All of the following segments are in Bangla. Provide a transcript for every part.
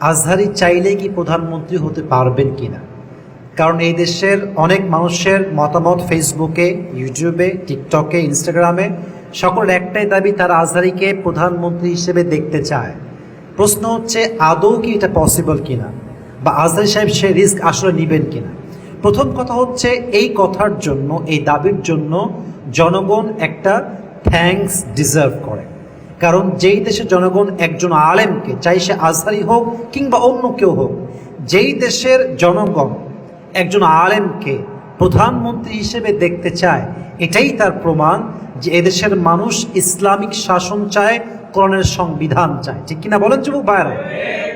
আজহারি চাইলে কি প্রধানমন্ত্রী হতে পারবেন কিনা? কারণ এই দেশের অনেক মানুষের মতামত ফেসবুকে, ইউটিউবে, টিকটকে, ইনস্টাগ্রামে সকলের একটাই দাবি, তারা আজহারিকে প্রধানমন্ত্রী হিসেবে দেখতে চায়। প্রশ্ন হচ্ছে আদৌ কি এটা পসিবল কিনা, বা আজহারি সাহেব সে রিস্ক আসলে নেবেন কিনা। প্রথম কথা হচ্ছে এই কথার জন্য, এই দাবির জন্য জনগণ একটা থ্যাঙ্কস ডিজার্ভ করে। কারণ যেই দেশের জনগণ একজন আলেমকে, চাই সে আজহারি হোক কিংবা অন্য কেউ হোক, যেই দেশের জনগণ একজন আলেমকে প্রধানমন্ত্রী হিসেবে দেখতে চায়, এটাই তার প্রমাণ যে এদেশের মানুষ ইসলামিক শাসন চায়, কোরআনের সংবিধান চায়। ঠিক কিনা বলেন যুবক ভাইরা?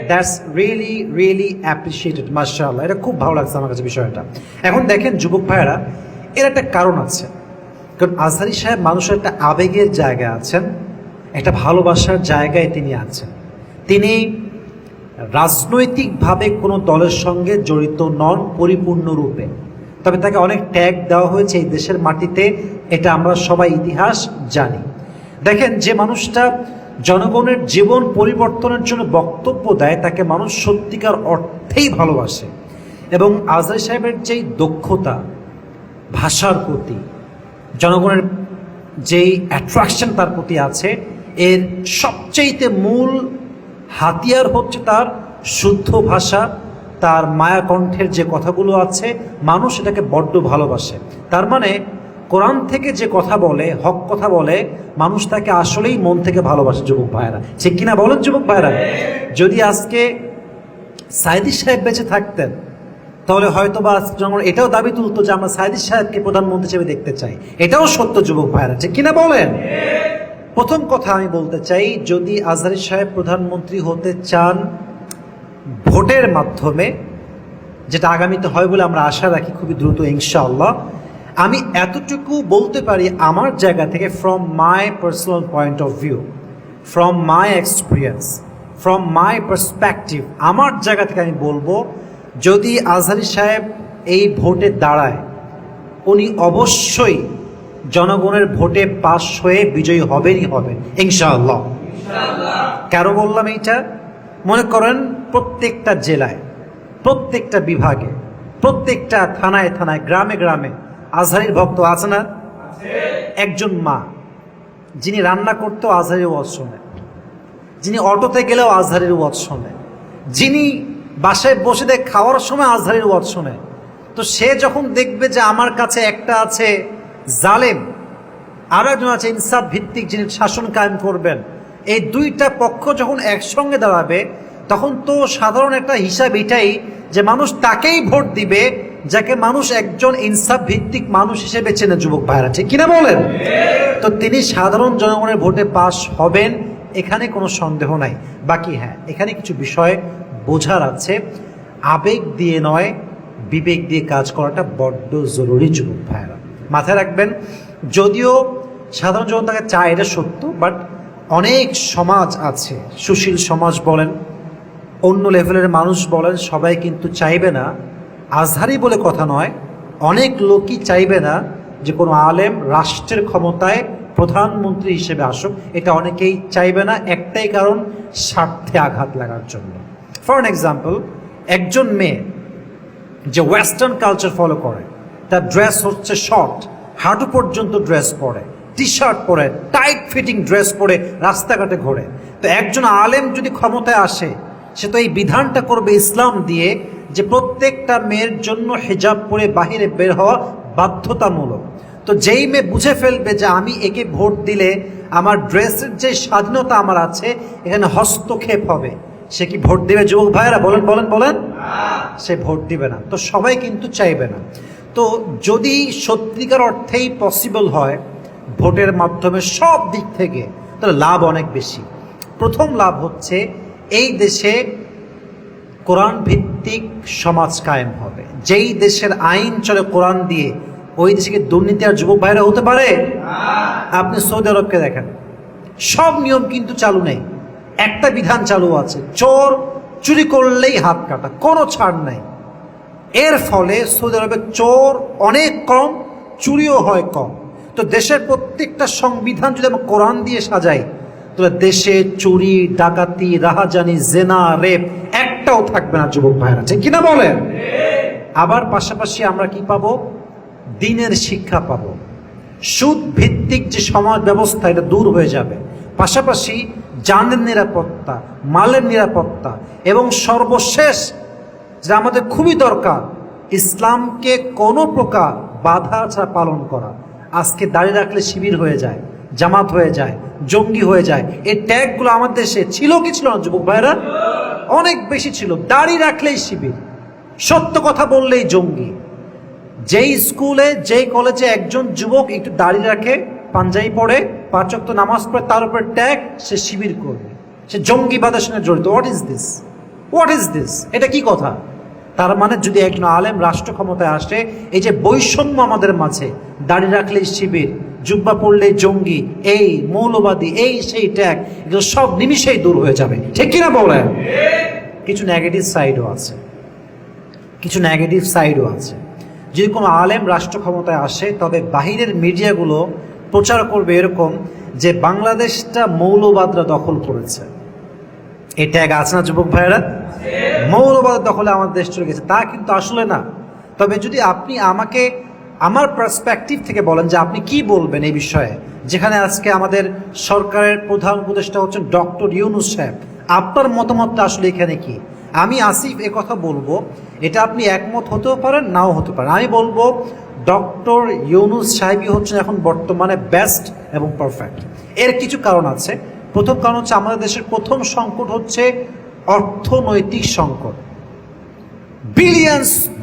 দ্যাটস রিয়েলি রিয়েলি অ্যাপ্রিসিয়েটেড, মাশাআল্লাহ। এটা খুব ভালো লাগছে আমার কাছে বিষয়টা। এখন দেখেন যুবক ভাইরা, এর একটা কারণ আছে। কারণ আজহারি সাহেব মানুষের একটা আবেগের জায়গায় আছেন, একটা ভালোবাসার জায়গায় তিনি আছেন। তিনি রাজনৈতিকভাবে কোনো দলের সঙ্গে জড়িত নন পরিপূর্ণরূপে, তবে তাকে অনেক ট্যাগ দেওয়া হয়েছে এই দেশের মাটিতে, এটা আমরা সবাই ইতিহাস জানি। দেখেন, যে মানুষটা জনগণের জীবন পরিবর্তনের জন্য বক্তব্য দেয়, তাকে মানুষ সত্যিকার অর্থেই ভালোবাসে। এবং আজহারি সাহেবের যেই দক্ষতা ভাষার প্রতি, জনগণের যেই অ্যাট্রাকশন তার প্রতি আছে, এর সবচেয়ে মূল হাতিয়ার হচ্ছে তার শুদ্ধ ভাষা, তার মায়াকণ্ঠের যে কথাগুলো আছে, মানুষ এটাকে বড্ড ভালোবাসে। তার মানে কোরআন থেকে যে কথা বলে, হক কথা বলে, মানুষ তাকে আসলেই মন থেকে ভালোবাসে। যুবক ভাইয়েরা, ঠিক কিনা বলেন যুবক ভাইয়েরা? যদি আজকে সাইদি সাহেব বেঁচে থাকতেন, তাহলে হয়তো বা জনগণ এটাও দাবি তুলতো যে আমরা সাইদি সাহেবকে প্রধানমন্ত্রী হিসেবে দেখতে চাই। এটাও সত্য যুবক ভাইয়েরা, ঠিক কিনা বলেন? প্রথম কথা আমি বলতে চাই, যদি আজহারি সাহেব প্রধানমন্ত্রী হতে চান ভোটের মাধ্যমে, যেটা আগামীতে হয় বলে আমরা আশা রাখি খুবই দ্রুত ইনশাআল্লাহ, আমি এতটুকু বলতে পারি আমার জায়গা থেকে, from my personal point of view, from my experience, from my perspective, আমার জায়গা থেকে আমি বলবো, যদি আজহারি সাহেব এই ভোটে দাঁড়ায়, উনি অবশ্যই জনগণের ভোটে পাশ হয়ে বিজয়ী হবেনই হবেন ইনশাআল্লাহ। কেন বললাম এইটা? মনে করেন প্রত্যেকটা জেলায়, প্রত্যেকটা বিভাগে, প্রত্যেকটা থানায় থানায়, গ্রামে গ্রামে আজহারির ভক্ত আছে না? একজন মা যিনি রান্না করতেও আজহারির ওয়াজ শোনে, যিনি অটোতে গেলেও আজহারির ওয়াজ শোনে, যিনি বাসায় বসে দেয় খাওয়ার সময় আজহারির ওয়াজ শোনে, তো সে যখন দেখবে যে আমার কাছে একটা আছে জালেম, আর একজন আছে ইনসাফ ভিত্তিক, যিনি শাসন কায়েম করবেন, এই দুইটা পক্ষ যখন একসঙ্গে দাঁড়াবে, তখন তো সাধারণ একটা হিসাব এটাই যে মানুষ তাকেই ভোট দিবে যাকে মানুষ একজন ইনসাফ ভিত্তিক মানুষ হিসেবে চেনে। যুবক ভাইরা, ঠিক কিনা বলেন? তো তিনি সাধারণ জনগণের ভোটে পাশ হবেন, এখানে কোনো সন্দেহ নাই। বাকি হ্যাঁ, এখানে কিছু বিষয় বোঝার আছে। আবেগ দিয়ে নয়, বিবেক দিয়ে কাজ করাটা বড্ড জরুরি যুবক ভাইরা, মাথায় রাখবেন। যদিও সাধারণ জনতাকে চায়, এটা সত্য, বাট অনেক সমাজ আছে, সুশীল সমাজ বলেন, অন্য লেভেলের মানুষ বলেন, সবাই কিন্তু চাইবে না, আজহারি বলে কথা নয়, অনেক লোকই চাইবে না যে কোনো আলেম রাষ্ট্রের ক্ষমতায় প্রধানমন্ত্রী হিসেবে আসুক। এটা অনেকেই চাইবে না, একটাই কারণ, স্বার্থে আঘাত লাগার জন্য। ফর অ্যান এক্সাম্পল, একজন মেয়ে যে ওয়েস্টার্ন কালচার ফলো করে, তার ড্রেস হচ্ছে শর্ট, হাঁটু পর্যন্ত ড্রেস পরে, টি শার্ট পরে, টাইট ফিটিং ড্রেস পরে রাস্তাঘাটে ঘোরে, তো একজন আলেম যদি ক্ষমতায় আসে, সে তো এই বিধানটা করবে ইসলাম দিয়ে যে প্রত্যেকটা মেয়ের জন্য হিজাব পরে বাহিরে বের হওয়া বাধ্যতামূলক। তো যেই মেয়ে বুঝে ফেলবে যে আমি একে ভোট দিলে আমার ড্রেসের যে স্বাধীনতা আমার আছে এখানে হস্তক্ষেপ হবে, সে কি ভোট দিবে? যুবক ভাইয়েরা বলেন বলেন বলেন, সে ভোট দিবে না। তো সবাই কিন্তু চাইবে না। তো যদি সত্যিকার অর্থেই পসিবল হয় ভোটের মাধ্যমে সব দিক থেকে, তাহলে লাভ অনেক বেশি। প্রথম লাভ হচ্ছে এই দেশে কোরআন ভিত্তিক সমাজ কায়েম হবে। যেই দেশের আইন চলে কোরআন দিয়ে, ওই দেশে কি দুর্নীতি আর যুবক ভাইরা হতে পারে? আপনি সৌদি আরবকে দেখেন, সব নিয়ম কিন্তু চালু নেই, একটা বিধান চালু আছে, চোর চুরি করলেই হাত কাটা, কোনো ছাড় নাই। এর ফলে সৌদি আরবে চোর অনেক কম, চুরিও হয় কম। তো দেশের প্রত্যেকটা সংবিধান যদি আমরা কোরআন দিয়ে সাজাই, তাহলে দেশে চুরি, ডাকাতি, রাহাজানি, জেনা, রেপ একটাও থাকবে না যুবক ভাইরা, ঠিক কিনা বলেন? আবার পাশাপাশি আমরা কি পাবো? দিনের শিক্ষা পাবো। সুদ ভিত্তিক যে সমাজ ব্যবস্থা এটা দূর হয়ে যাবে। পাশাপাশি জানের নিরাপত্তা, মালের নিরাপত্তা, এবং সর্বশেষ যা আমাদের খুবই দরকার, ইসলামকে কোনো প্রকার বাধা ছাড়া পালন করা। আজকে দাঁড়িয়ে রাখলে শিবির হয়ে যায়, জামাত হয়ে যায়, জঙ্গি হয়ে যায়। এই ট্যাগগুলো আমাদের দেশে ছিল কি ছিল না যুবক ভাইরা? অনেক বেশি ছিল। দাঁড়িয়ে রাখলেই শিবির, সত্য কথা বললেই জঙ্গি। যেই স্কুলে, যেই কলেজে একজন যুবক একটু দাঁড়িয়ে রাখে, পাঞ্জাবি পড়ে, 5 ওয়াক্ত নামাজ পড়ে, তার উপরে ট্যাগ, সে শিবির করবে, সে জঙ্গিবাদের সঙ্গে জড়িত। What is this? What is this? এটা কি কথা? তার মানে যদি একজন আলেম রাষ্ট্র ক্ষমতায় আসে, এই যে বৈষম্য আমাদের মাঝে, দাঁড়িয়ে রাখলেই শিবির, জুব্বা পড়লেই জঙ্গি, এই মৌলবাদী, এই সেই ট্যাগ, এগুলো সব নিমিষেই দূর হয়ে যাবে, ঠিক কিনা বলেন? কিছু নেগেটিভ সাইডও আছে, কিছু নেগেটিভ সাইডও আছে। যদি কোনো আলেম রাষ্ট্র ক্ষমতায় আসে, তবে বাহিরের মিডিয়াগুলো প্রচার করবে এরকম যে বাংলাদেশটা মৌলবাদরা দখল করেছে। এই ট্যাগ আছে না যুবক ভাইয়েরা? মৌলবাদের দখলে আমাদের দেশ চলে গেছে। তা কিন্তু আসলে না। তবে যদি আপনি আমাকে আমার পার্সপেক্টিভ থেকে বলেন যে আপনি কি বলবেন এই বিষয়ে, যেখানে আজকে আমাদের সরকারের প্রধান উপদেষ্টা হচ্ছেন ডক্টর ইউনূস সাহেব, আপনার মতামতটা আসলে এখানে কি? আমি আসিফ কথা বলবো, এটা আপনি একমত হতেও পারেন, নাও হতে পারেন। আমি বলবো ডক্টর ইউনূস সাহেবই হচ্ছেন এখন বর্তমানে বেস্ট এবং পারফেক্ট। এর কিছু কারণ আছে। প্রথম কারণ হচ্ছে আমাদের দেশের প্রথম সংকট হচ্ছে অর্থনৈতিক সংকট।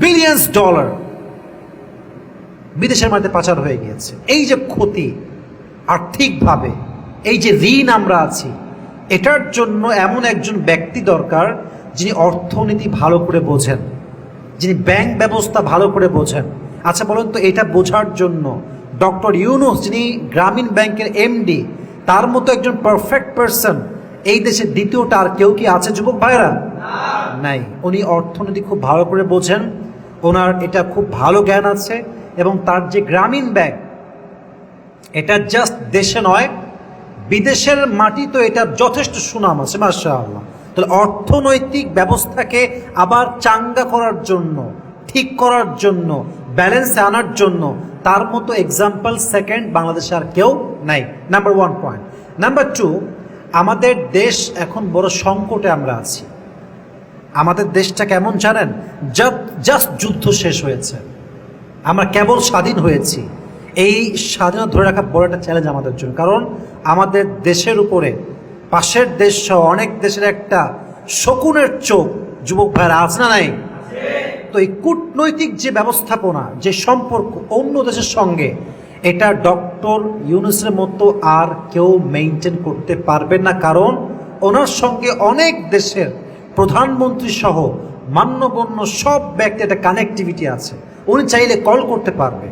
বিলিয়ন্স ডলার বিদেশের মধ্যে পাচার হয়ে গিয়েছে। এই যে ক্ষতি আর্থিকভাবে, এই যে ঋণ আমরা আছি, এটার জন্য এমন একজন ব্যক্তি দরকার যিনি অর্থনীতি ভালো করে বোঝেন, যিনি ব্যাংক ব্যবস্থা ভালো করে বোঝেন। আচ্ছা বলুন তো, এটা বোঝার জন্য ডক্টর ইউনূস, যিনি গ্রামীণ ব্যাংকের এমডি, তার মতো একজন পারফেক্ট পারসন এই দেশে দ্বিতীয়টা আর কেউ কি আছে যুবক ভাইরা? নাই। উনি অর্থনীতি খুব ভালো করে বোঝেন, ওনার এটা খুব ভালো জ্ঞান আছে, এবং তার যে গ্রামীণ ব্যাংক, এটা জাস্ট দেশে নয়, বিদেশের মাটি তো এটা যথেষ্ট সুনাম আছে, মাশাআল্লাহ। তাহলে অর্থনৈতিক ব্যবস্থাকে আবার চাঙ্গা করার জন্য, ঠিক করার জন্য, ব্যালেন্সে আনার জন্য তার মতো এক্সাম্পল সেকেন্ড বাংলাদেশে আর কেউ নাই। Number 1 point. নাম্বার 2, আমাদের দেশ এখন বড় সংকটে আমরা আছি। আমাদের দেশটা কেমন জানেন? জাস্ট যুদ্ধ শেষ হয়েছে, আমরা কেবল স্বাধীন হয়েছি। এই স্বাধীনতা ধরে রাখা বড় একটা চ্যালেঞ্জ আমাদের জন্য, কারণ আমাদের দেশের উপরে পাশের দেশ সহ অনেক দেশের একটা শকুনের চোখ যুবক ভাইয়ের আছে না নাই? তো এই কূটনৈতিক যে ব্যবস্থাপনা, যে সম্পর্ক অন্য দেশের সঙ্গে, এটা ডক্টর ইউনূসের মতো আর কেউ মেনটেন করতে পারবেন না। কারণ ওনার সঙ্গে অনেক দেশের প্রধানমন্ত্রী সহ মান্যগণ্য সব ব্যক্তি একটা কানেক্টিভিটি আছে। উনি চাইলে কল করতে পারবে,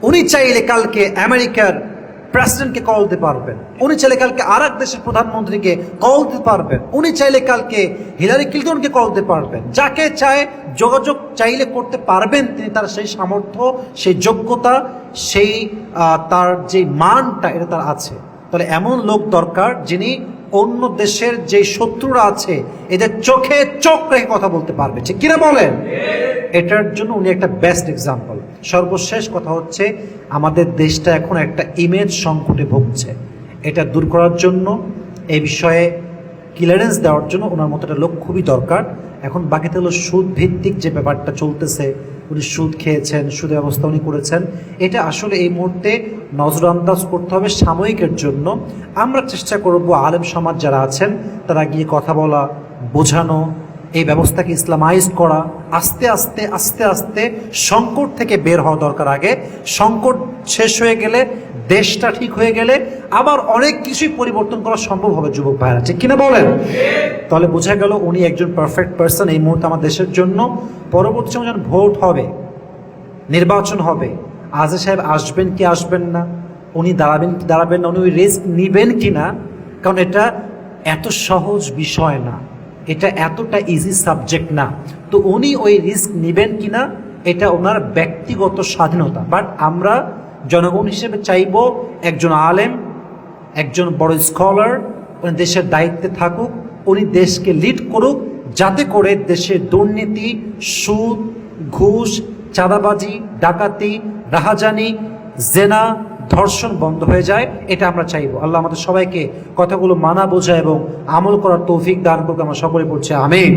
উনি চাইলে কালকে আমেরিকার প্রেসিডেন্টকে কল দিতে পারবেন, উনি চাইলে কালকে আর এক দেশের প্রধানমন্ত্রীকে কল দিতে পারবেন, উনি চাইলে কালকে হিলারি ক্লিন্টনকে কল দিতে পারবেন। যাকে চায় যোগাযোগ চাইলে করতে পারবেন তিনি। তার সেই সামর্থ্য, সেই যোগ্যতা, সেই তার যে মানটা, এটা তার আছে। তাহলে এমন লোক দরকার যিনি অন্য দেশের যে শত্রুরা আছে এদের চোখে চোখ রেখে কথা বলতে পারবে, ঠিক কিনা বলেন? এটার জন্য উনি একটা বেস্ট এক্সাম্পল। সর্বশেষ কথা হচ্ছে, আমাদের দেশটা এখন একটা ইমেজ সংকটে ভুগছে। এটা দূর করার জন্য, এই বিষয়ে ক্লিয়ারেন্স দেওয়ার জন্য ওনার মতো একটা লোক খুবই দরকার। এখন বাকিতে হলো সুদ ভিত্তিক যে ব্যাপারটা চলতেছে, উনি সুদ খেয়েছেন, সুদের ব্যবস্থা উনি করেছেন, এটা আসলে এই মুহূর্তে নজরআন্দাজ করতে হবে সাময়িকের জন্য। আমরা চেষ্টা করব আলেম সমাজ যারা আছেন তারা গিয়ে কথা বলা, বোঝানো, এই ব্যবস্থাকে ইসলামাইজ করা। আস্তে আস্তে আস্তে আস্তে সংকট থেকে বের হওয়া দরকার। আগে সংকট শেষ হয়ে গেলে, দেশটা ঠিক হয়ে গেলে আবার অনেক কিছুই পরিবর্তন করা সম্ভব হবে যুবক ভাইরা, ঠিক কিনা বলেন? তাহলে বোঝা গেল উনি একজন পারফেক্ট পারসন এই মুহূর্তে আমার দেশের জন্য। পরবর্তী সময় যখন ভোট হবে, নির্বাচন হবে, আজহার সাহেব আসবেন কি আসবেন না, উনি দাঁড়াবেন কি দাঁড়াবেন না, উনি ওই রিস্ক নিবেন কি না, কারণ এটা এত সহজ বিষয় না, এটা এতটা ইজি সাবজেক্ট না। তো উনি ওই রিস্ক নিবেন কিনা এটা ওনার ব্যক্তিগত স্বাধীনতা। বাট আমরা জনগণ হিসেবে চাইব একজন আলেম, একজন বড় স্কলার, উনি দেশের দায়িত্বে থাকুক, উনি দেশকে লিড করুক, যাতে করে দেশের দুর্নীতি, সুদ, ঘুষ, চাঁদাবাজি, ডাকাতি, রাহাজানি, জেনা, ধর্ষণ বন্ধ হয়ে যায়। এটা আমরা চাইবো। আল্লাহ আমাদের সবাইকে কথাগুলো মানা বোঝা এবং আমল করার তৌফিক দান করুক। আমরা সকলে পড়ছি আমিন।